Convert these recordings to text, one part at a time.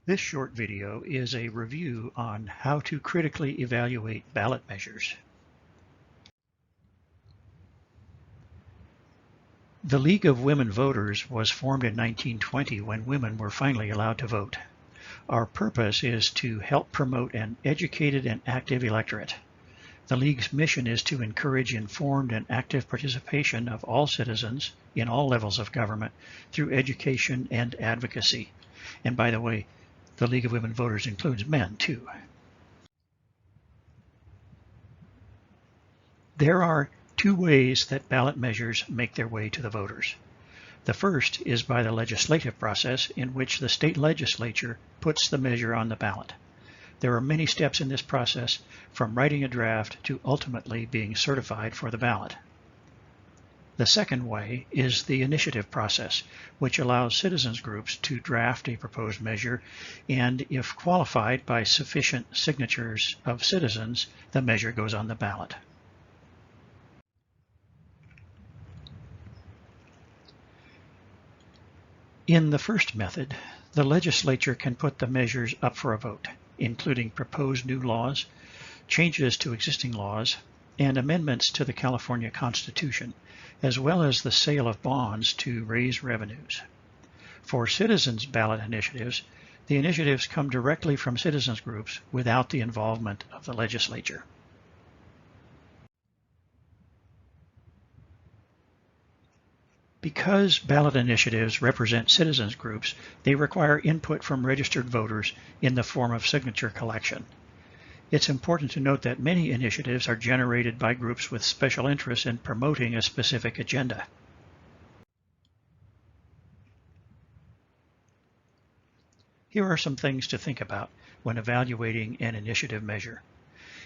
This short video is a review on how to critically evaluate ballot measures. The League of Women Voters was formed in 1920 when women were finally allowed to vote. Our purpose is to help promote an educated and active electorate. The League's mission is to encourage informed and active participation of all citizens in all levels of government through education and advocacy. And by the way, the League of Women Voters includes men too. There are two ways that ballot measures make their way to the voters. The first is by the legislative process, in which the state legislature puts the measure on the ballot. There are many steps in this process, from writing a draft to ultimately being certified for the ballot. The second way is the initiative process, which allows citizens groups to draft a proposed measure, and if qualified by sufficient signatures of citizens, the measure goes on the ballot. In the first method, the legislature can put the measures up for a vote, including proposed new laws, changes to existing laws, and amendments to the California Constitution, as well as the sale of bonds to raise revenues. For citizens' ballot initiatives, the initiatives come directly from citizens groups without the involvement of the legislature. Because ballot initiatives represent citizens groups, they require input from registered voters in the form of signature collection. It's important to note that many initiatives are generated by groups with special interests in promoting a specific agenda. Here are some things to think about when evaluating an initiative measure.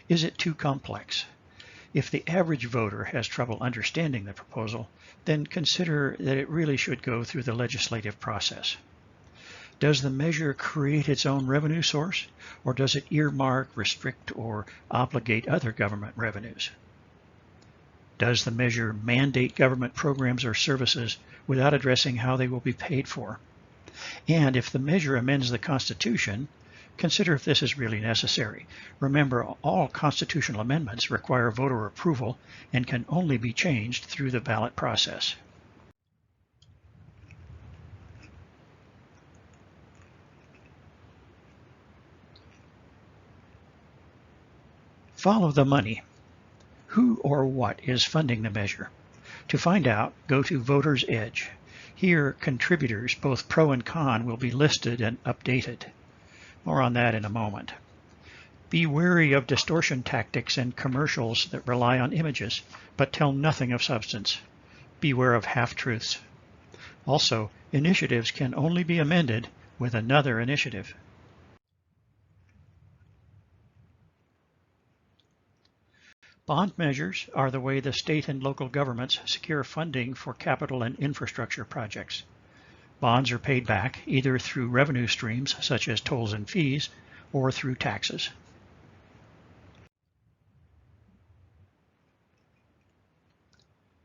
Is it too complex? If the average voter has trouble understanding the proposal, then consider that it really should go through the legislative process. Does the measure create its own revenue source, or does it earmark, restrict, or obligate other government revenues? Does the measure mandate government programs or services without addressing how they will be paid for? And if the measure amends the Constitution, consider if this is really necessary. Remember, all constitutional amendments require voter approval and can only be changed through the ballot process. Follow the money. Who or what is funding the measure? To find out, go to Voter's Edge. Here, contributors, both pro and con, will be listed and updated. More on that in a moment. Be wary of distortion tactics and commercials that rely on images, but tell nothing of substance. Beware of half-truths. Also, initiatives can only be amended with another initiative. Bond measures are the way the state and local governments secure funding for capital and infrastructure projects. Bonds are paid back either through revenue streams such as tolls and fees or through taxes.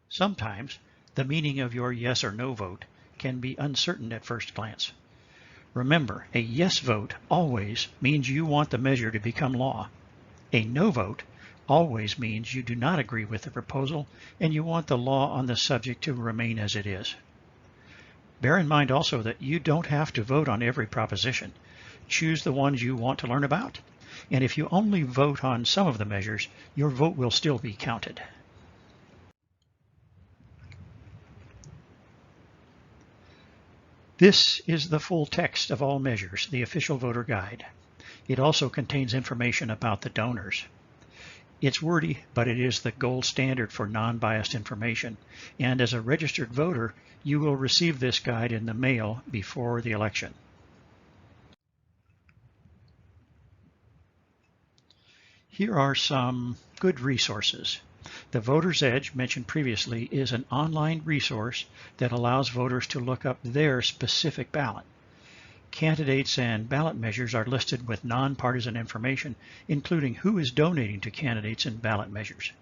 Sometimes the meaning of your yes or no vote can be uncertain at first glance. Remember, a yes vote always means you want the measure to become law. A no vote always means you do not agree with the proposal and you want the law on the subject to remain as it is. Bear in mind also that you don't have to vote on every proposition. Choose the ones you want to learn about. And if you only vote on some of the measures, your vote will still be counted. This is the full text of all measures, the official voter guide. It also contains information about the donors. It's wordy, but it is the gold standard for non-biased information. And as a registered voter, you will receive this guide in the mail before the election. Here are some good resources. The Voter's Edge, mentioned previously, is an online resource that allows voters to look up their specific ballot. Candidates and ballot measures are listed with nonpartisan information, including who is donating to candidates and ballot measures.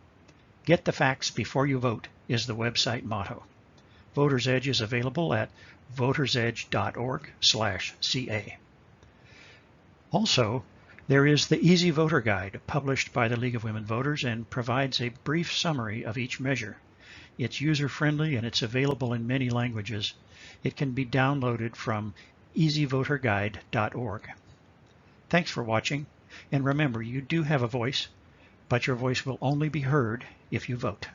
Get the facts before you vote is the website motto. Voter's Edge is available at votersedge.org/ca. Also, there is the Easy Voter Guide, published by the League of Women Voters and provides a brief summary of each measure. It's user-friendly and it's available in many languages. It can be downloaded from easyvoterguide.org. Thanks for watching, and remember, you do have a voice, but your voice will only be heard if you vote.